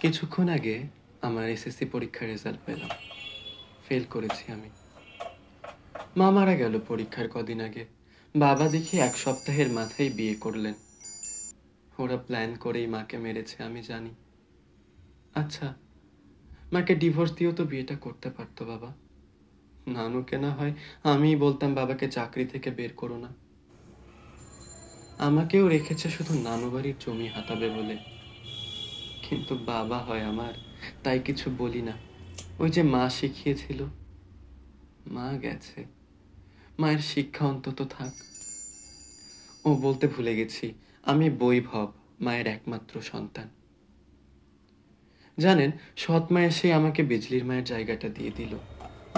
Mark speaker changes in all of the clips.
Speaker 1: কিছুক্ষণ আগে আমার এসএসসি পরীক্ষার রেজাল্ট পেলাম। ফেল করেছি আমি। মা মারা গেল পরীক্ষার কদিন আগে। বাবা দেখি 1 সপ্তাহের মাথায় বিয়ে করলেন। ওরা প্ল্যান করেই মাকে মেরেছে, আমি জানি। আচ্ছা, মাকে ডিভোর্স দিয়েও তো বিয়েটা করতে পারতো বাবা। নানুকে না হয় আমিই বলতাম বাবাকে চাকরি থেকে বের করো না। আমাকেও রেখেছে শুধু নানু বাড়ির জমি হাতাবে বলে। কিন্তু বাবা হয় আমার, তাই কিছু বলি না। ওই যে মা শিখিয়েছিল, মা গেছে, মায়ের শিক্ষা অন্তত থাক। ও বলতে ভুলে গেছি, আমি বৈভব, মায়ের একমাত্র সন্তান। জানেন, সৎ মা এসে আমাকে বিজলির মায়ের জায়গাটা দিয়ে দিল।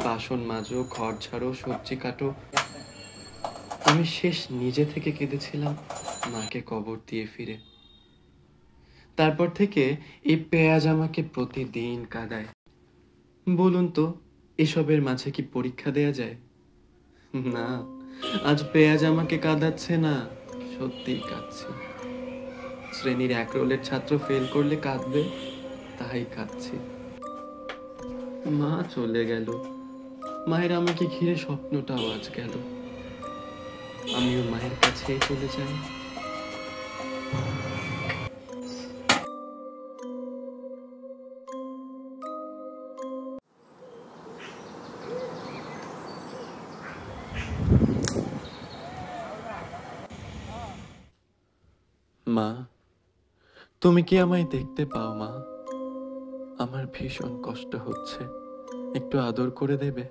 Speaker 1: বাসন মাজো, ঘর ঝাড়ো, সবজি কাটো। আমি শেষ নিজে থেকে কেঁদেছিলাম মাকে কবর দিয়ে ফিরে। তারপর থেকে এই পেঁয়াজ আমাকে প্রতিদিন কাঁদায়। বলুন তো, এসবের মাঝে কি পরীক্ষা দেয়া যায়? না, আজ পেঁয়াজ আমাকে কাঁদাচ্ছে না, সত্যিই কাঁদছি। শ্রেণীর 1 রোলের ছাত্র ফেল করলে কাঁদবে, তাই কাঁদছি। মা চলে গেল, মায়ের আমাকে ঘিরে স্বপ্নটাও আজ গেল। আমিও মায়ের কাছেই চলে যাই। মা, তুমি কি আমায় দেখতে পাও মা? আমার ভীষণ কষ্ট হচ্ছে, একটু আদর করে দেবে?